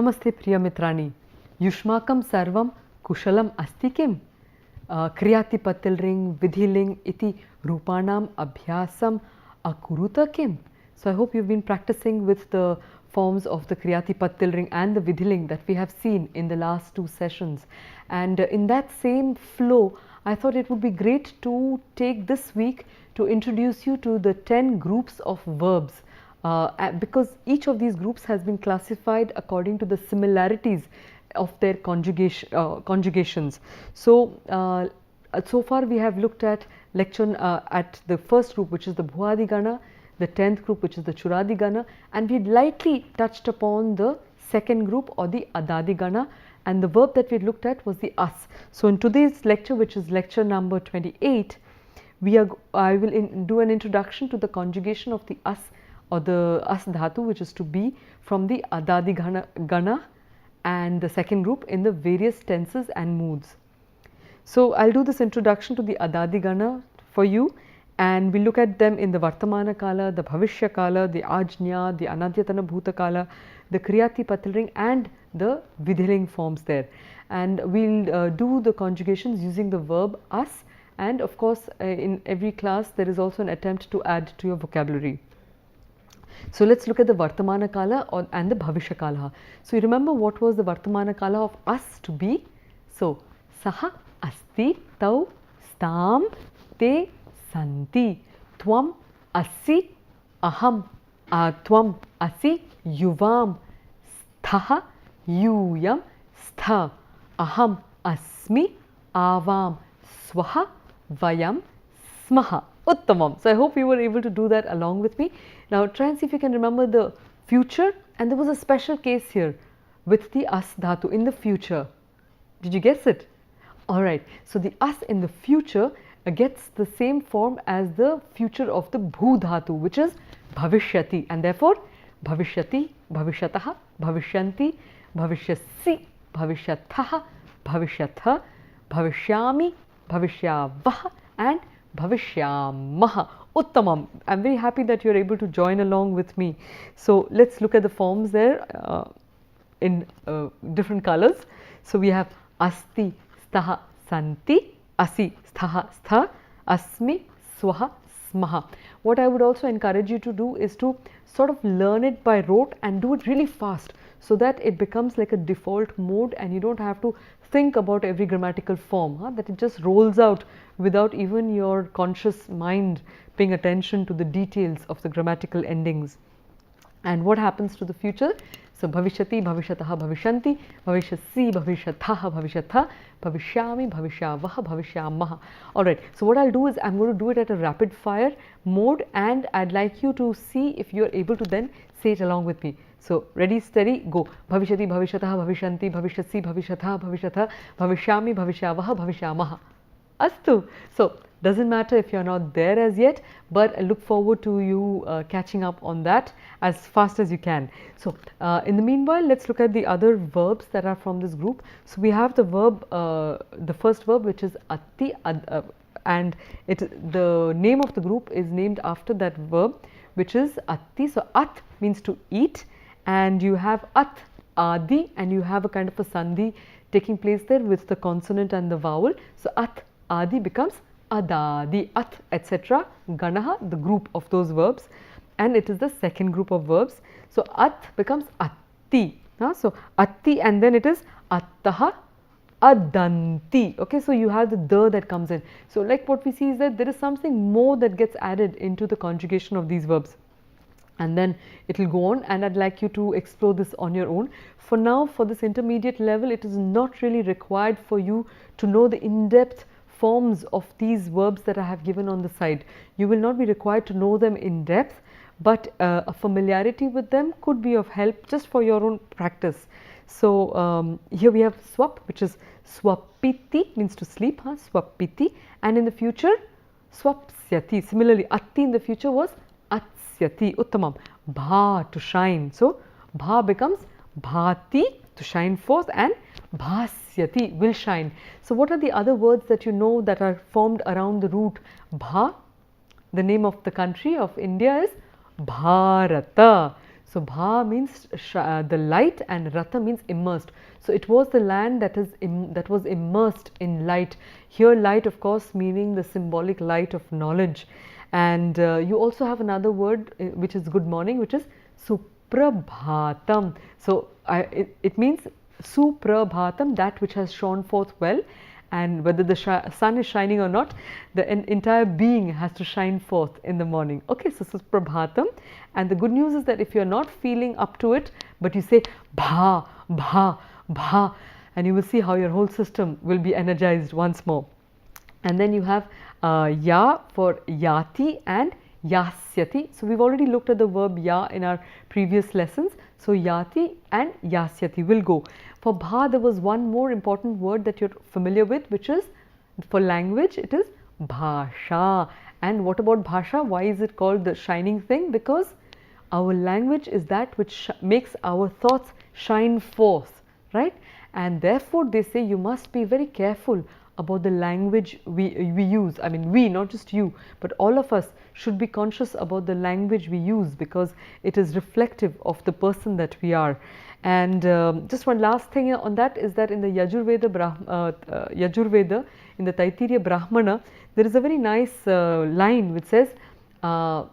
Namaste Priyamitrani. Yushmakam sarvam kushalam asti kim? Kriyati patilring vidhiling iti rupanam abhyasam akuruta kim? So I hope you've been practicing with the forms of the Kriyati patilring and the vidhiling that we have seen in the last two sessions. And in that same flow, I thought it would be great to take this week to introduce you to the 10 groups of verbs. Because each of these groups has been classified according to the similarities of their conjugations. So, so far we have looked at lecture at the first group, which is the Bhuadi Gana, the 10th group, which is the Churadi Gana, and we lightly touched upon the second group, or the Adadi Gana, and the verb that we looked at was the As. So in today's lecture, which is lecture number 28, I will do an introduction to the conjugation of the As, or the As Dhatu, which is to be, from the Adadi Gana and the second group in the various tenses and moods. So I'll do this introduction to the Adadi Gana for you, and we'll look at them in the Vartamana Kala, the Bhavishya Kala, the Ajna, the Anadyatana Bhuta Kala, the Kriyati Patilring and the Vidhiling forms there. And we'll do the conjugations using the verb As, and of course in every class there is also an attempt to add to your vocabulary. So let's look at the Vartamana Kala and the Bhavishya Kala. So you remember what was the Vartamana Kala of As to be? So Saha Asti Tau Stam Te Santi Tvam Asi Aham Tvam Asi Yuvam Sthaha Yuyam Stha Aham Asmi Avam Swaha Vayam Smaha. Uttamam. So I hope you were able to do that along with me. Now try and see if you can remember the future, and there was a special case here with the As Dhatu in the future. Did you guess it? Alright, so the As in the future gets the same form as the future of the Bhu Dhatu, which is Bhavishyati, and therefore Bhavishyati, Bhavishyataha, Bhavishyanti, Bhavishyasi, Bhavishyathaha, Bhavishyatha, Bhavishyami, Bhavishyavaha and Bhavishyamaha. Uttamam. I'm very happy that you're able to join along with me. So let's look at the forms there in different colors. So we have Asti, Staha, Santi, Asi, Sthaha, Stha, Asmi, Swaha, Smaha. What I would also encourage you to do is to sort of learn it by rote and do it really fast, so that it becomes like a default mode and you don't have to think about every grammatical form, that it just rolls out without even your conscious mind paying attention to the details of the grammatical endings. And what happens to the future? So Bhavishyati, Bhavishyataha, Bhavishyanti, Bhavishyasi, Bhavishyathaha, Bhavishyatha, Bhavishyami, Bhavishyavaha, Bhavishyamaha. Alright, so what I'll do is I'm going to do it at a rapid fire mode, and I'd like you to see if you're able to then say it along with me. So ready, steady, go. Bhavishyati, Bhavishyataha, Bhavishanti, Bhavishyasi, Bhavishyatha, Bhavishyatha, Bhavishyami, Bhavishyavaha, Bhavishyamaha. Astu. So doesn't matter if you're not there as yet, but I look forward to you catching up on that as fast as you can. So in the meanwhile, let's look at the other verbs that are from this group. So we have the verb, the first verb, which is atti, and the name of the group is named after that verb, which is atti. So at means to eat, and you have at, adi, and you have a kind of a sandhi taking place there with the consonant and the vowel. So at, adi becomes adadi, at, etc. Ganaha, the group of those verbs, and it is the second group of verbs. So at becomes atti. So atti, and then it is attaha, adanti. Okay, so you have the that comes in. So like what we see is that there is something more that gets added into the conjugation of these verbs, and then it will go on, and I'd like you to explore this on your own. For now, for this intermediate level, it is not really required for you to know the in-depth forms of these verbs that I have given on the side. You will not be required to know them in depth, but a familiarity with them could be of help just for your own practice. So here we have swap, which is swapiti, means to sleep, swapiti, and in the future swapsyati. Similarly, atti in the future was atsyati. Uttamam. Bha, to shine. So bha becomes bhati, to shine forth, and bhasyati, will shine. So what are the other words that you know that are formed around the root bha? The name of the country of India is Bharata. So Bha means the light and Rata means immersed. So it was the land that was immersed in light. Here light of course meaning the symbolic light of knowledge. And you also have another word which is good morning, which is Suprabhatam. So it means Suprabhatam, that which has shone forth well. And whether the sun is shining or not, the entire being has to shine forth in the morning. Okay, so Suprabhatam. And the good news is that if you're not feeling up to it, but you say Bha, Bha, Bha, and you will see how your whole system will be energized once more. And then you have Ya for Yati and Yasyati. So we've already looked at the verb Ya in our previous lessons. So Yati and Yasyati will go. For Bha, there was one more important word that you're familiar with, which is, for language, it is Bhasha. And what about Bhasha? Why is it called the shining thing? Because our language is that which makes our thoughts shine forth, right? And therefore they say you must be very careful about the language we use. I mean, we, not just you, but all of us should be conscious about the language we use, because it is reflective of the person that we are. And just one last thing on that is that in the Yajurveda, in the Taittiriya Brahmana, there is a very nice line which says, Aham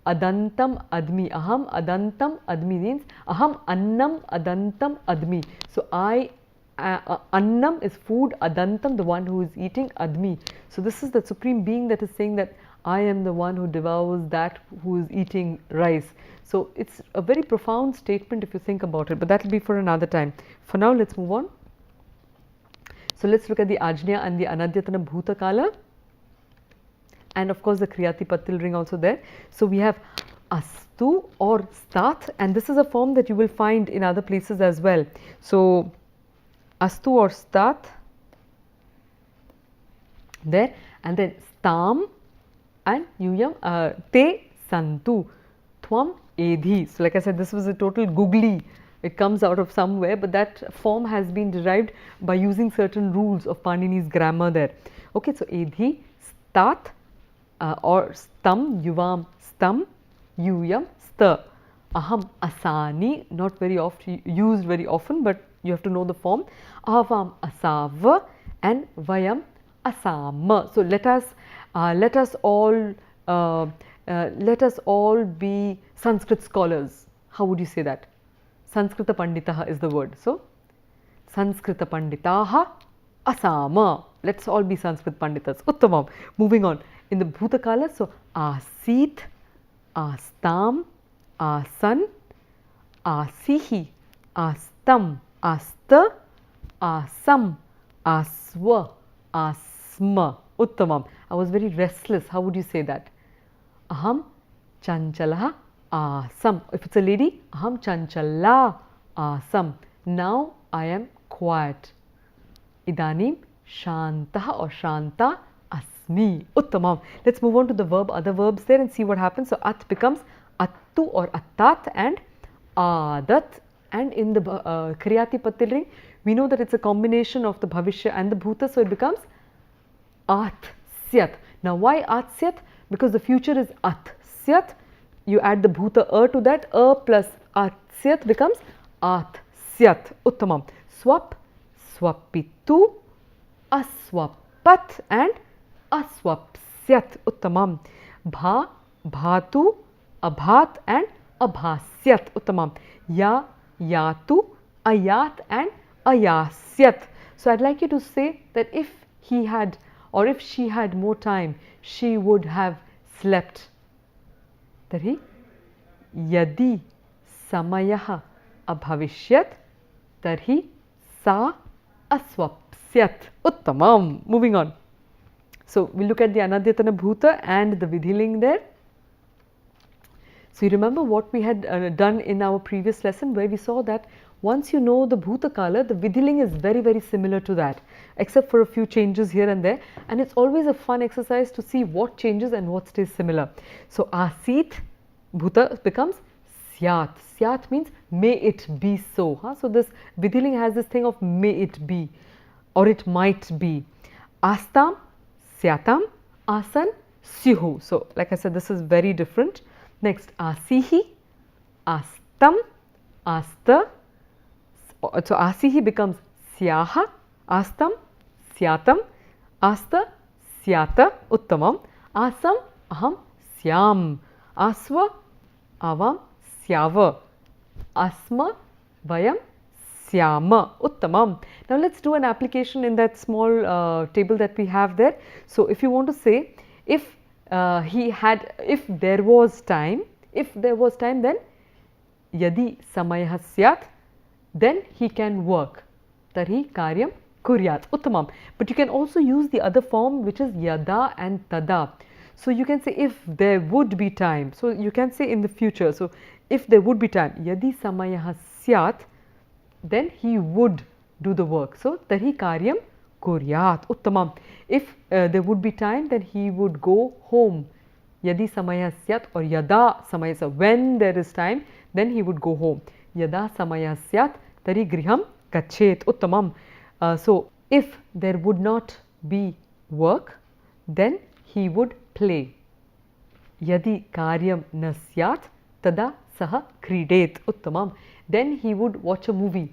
adantam admi. Aham adantam admi means Aham annam adantam admi. So I, annam is food, adantam the one who is eating, admi. So this is the supreme being that is saying that I am the one who devours that who is eating rice. So it's a very profound statement if you think about it, but that will be for another time. For now, let's move on. So let's look at the Ajna and the Anadyatana Bhutakala, and of course the Kriyati Patil ring also there. So we have Astu or Stat, and this is a form that you will find in other places as well. So Astu or Stat there, and then Stam and Yuyam Te Santu Tvam Edhi. So like I said, this was a total googly. It comes out of somewhere, but that form has been derived by using certain rules of Panini's grammar there. Okay, so Edhi, Stat or Stam, Yuvam, Stam, Yuyam, Sta. Aham, Asani, not very often used very often, but you have to know the form. Avam, Asava, and Vayam, Asama. So let us all be Sanskrit scholars. How would you say that? Sanskrita Panditaha is the word. So Sanskrita Panditaha Asama. Let's all be Sanskrit Panditas. Uttamam. Moving on. In the Bhutakala, so Asit, Astam, Asan, Asihi, Astam, Asta, Asam, Aswa, Asma. Uttamam. I was very restless. How would you say that? Aham Chanchalaha Asam. If it's a lady, Aham Chanchala Asam. Now I am quiet. Idanim Shantaha or Shanta Asmi. Uttamam. Let's move on to the verb, other verbs there, and see what happens. So At becomes Attu or Attat and Adat. And in the Kriyati Patil ring, we know that it's a combination of the Bhavishya and the Bhuta, so it becomes Atsyat. Now why Atsyat? Because the future is Atsyat. You add the Bhuta to that, plus Atsyat becomes Atsyat. Uttamam. Swap, Swapitu, Aswapat and Aswapsyat. Uttamam. Bha, Bhatu, Abhat and Abhasyat. Uttamam. Ya, Yatu, Ayat and Ayasyat. So I'd like you to say that if he had or if she had more time, she would have slept. Tarhi Yadi Samayaha Abhavishyat Tarhi Sa Aswapsyat. Uttamam. Moving on. So we'll look at the Anadyatana Bhuta and the Vidhiling there. So you remember what we had done in our previous lesson, where we saw that once you know the Bhutakala, the Vidhiling is very, very similar to that, except for a few changes here and there. And it's always a fun exercise to see what changes and what stays similar. So Asit, Bhuta becomes Syat. Syat means may it be so. So this Vidhiling has this thing of may it be or it might be. Astam, Syatam, Asan, Syuhu. So like I said, this is very different. Next, asihi, astam, asta. So asihi becomes syaha, astam, syatam, asta, syata, uttamam, asam, aham, syam, asva, avam, syava, asma, vayam, syama, uttamam. Now let's do an application in that small table that we have there. So if you want to say, if if there was time, then yadi samayah syat, then he can work. Tarhi karyam kuryat. Uttamam. But you can also use the other form, which is yada and tada. So you can say if there would be time. So you can say in the future. So if there would be time, yadi samayah syat, then he would do the work. So tarhi karyam kuryat. Uttamam. If there would be time, then he would go home. Yadi samayah syat or yada samayah. When there is time, then he would go home. Yada samayah syat, tari griham gachet. Uttamam. So if there would not be work, then he would play. Yadi karyam na syat, tada saha kridet. Uttamam. Then he would watch a movie.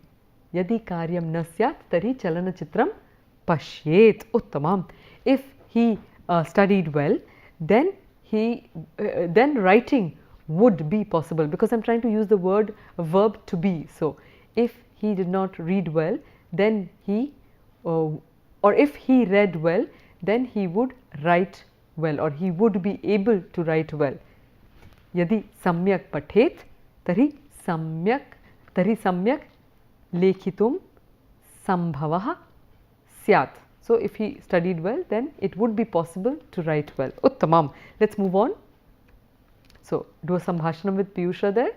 Yadi karyam na syat, tari chalanachitram pashyet. Uttamam. If he studied well, then then writing would be possible, because I am trying to use the verb to be. So if he did not read well, then or if he read well, then he would write well, or he would be able to write well. Yadi samyak pathet, tari samyak lekhitum sambhavah syat. So if he studied well, then it would be possible to write well. Uttamam. Let's move on. So do a sambhashanam with Piyusha there.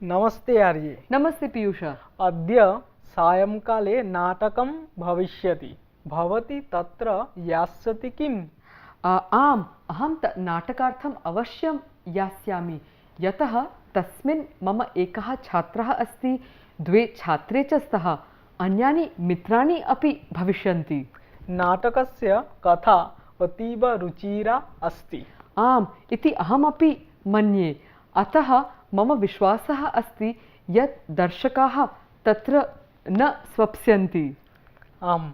Namaste Arye. Namaste Piyusha. Adya सायंकाले नाटकं भविष्यति भवती तत्र यास्यति किम्? आम्, अहं नाटकार्थम् अवश्यं यास्यामि, यतः तस्मिन् मम एकः छात्रः अस्ति, द्वे छात्रे च स्तः, अन्यानि मित्राणि अपि भविष्यन्ति। नाटकस्य कथा अतीव रुचिरा अस्ति। आम् इति अहमपि मन्ये, अतः मम विश्वासः अस्ति यत् दर्शकाः तत्र न स्वप्स्यन्ति। आम्।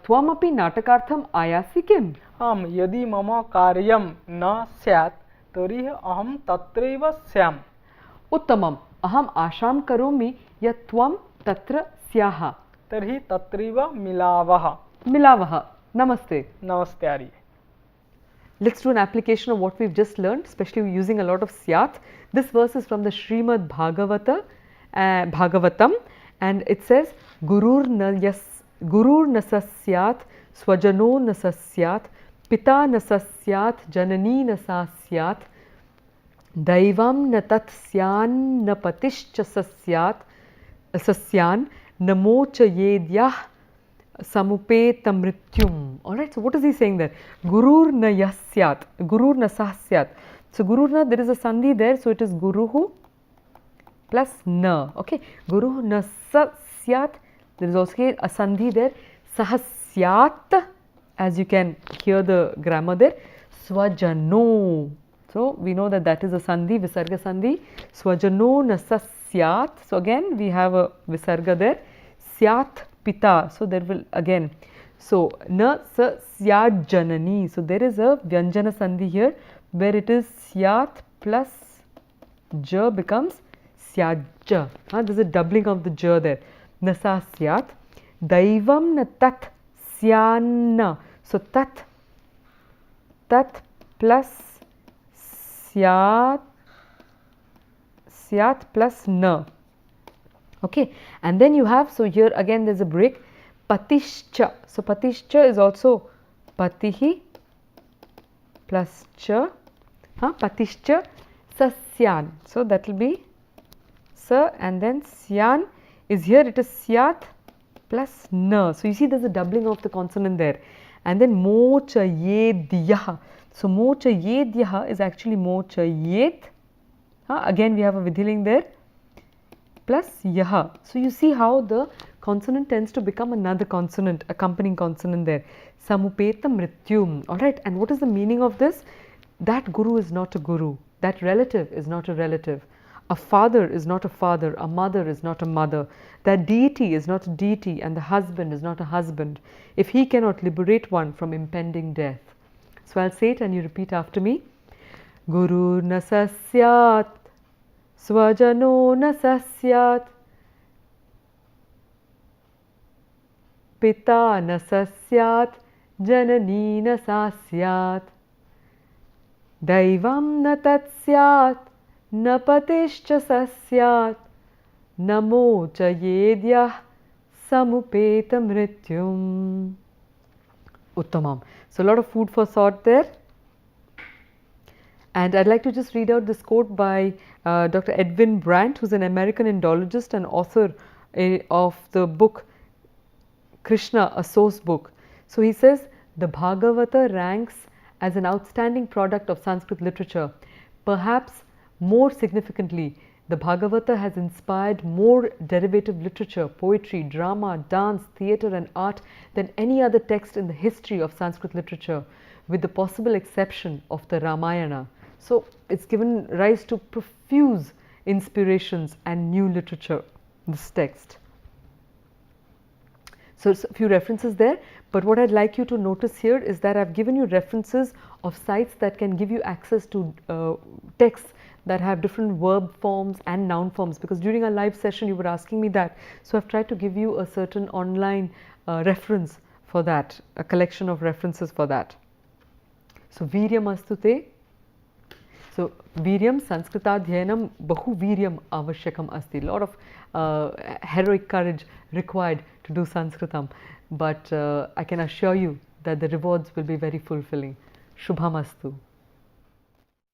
त्वमपि नाटकार्थम् आयासि किम्? आम्, यदि मम कार्यं न स्यात् तर्हि अहं तत्रैव स्याम्। उत्तमम्, अहम् आशां करोमि यत् त्वं तत्र स्याः। तर्हि तत्रैव मिलावः। नमस्ते। नमस्ते आर्य। Let's do an application of what we've just learned, especially using a lot of syat. This verse is from the Srimad Bhagavatam, and it says, Gurur na sasyat, swajano na sasyat, pita na sasyat, janani na sasyat, daivam na tatsyan na patischa sasyan, namo cha yedyah samupeta mrityum. Alright, so what is he saying there? Gurur na yasyat, gurur na sasyat. So gurur na, there is a sandhi there, so it is guruhu plus na. Okay, guruhu na sasyat, there is also a sandhi there, sahasyat, as you can hear the grammar there, swajano. So we know that that is a sandhi, visarga sandhi, swajano na sasyat. So again we have a visarga there, syat pita, so there will again, so na sa syat janani, so there is a vyanjana sandhi here where it is syat plus ja becomes syajja. There is a doubling of the ja there, na sa syat, daivam na tat syana, so tat plus syat plus na. Okay, and then you have, so here again there is a break, patishcha. So patishcha is also patihi plus cha, patishcha sasyan. So that will be sa, and then syan is here, it is syat plus na. So you see there is a doubling of the consonant there. And then mo cha yedyah. So mo cha yedyah is actually mo cha yet. Again we have a vidhiling there, plus yaha. So you see how the consonant tends to become another consonant, accompanying consonant there. Samupeta mrityum. Alright, and what is the meaning of this? that guru is not a guru, that relative is not a relative, a father is not a father, a mother is not a mother, that deity is not a deity, and the husband is not a husband, if he cannot liberate one from impending death. So I'll say it and you repeat after me. Guru na sasyat, swajano na sasyat, pita na sasyat, janani na sasyat, daivam na tatsyat, na patishcha sasyat, namo cha yedyah samupeta mrityum. Uttamam. So a lot of food for thought there. And I'd like to just read out this quote by Dr. Edwin Brandt, who's an American Indologist and author of the book Krishna, a Source Book. So he says, the Bhagavata ranks as an outstanding product of Sanskrit literature. Perhaps more significantly, the Bhagavata has inspired more derivative literature, poetry, drama, dance, theatre and art than any other text in the history of Sanskrit literature, with the possible exception of the Ramayana. So it's given rise to profuse inspirations and new literature, this text. So a few references there, but what I'd like you to notice here is that I've given you references of sites that can give you access to texts that have different verb forms and noun forms, because during our live session you were asking me that. So I've tried to give you a certain online reference for that, a collection of references for that. So Viryam Astute. So Viryam, Sanskritadhyanam, Bahu Viryam Avashyakam Asti. A lot of heroic courage required to do Sanskritam, but I can assure you that the rewards will be very fulfilling. Shubham Astu.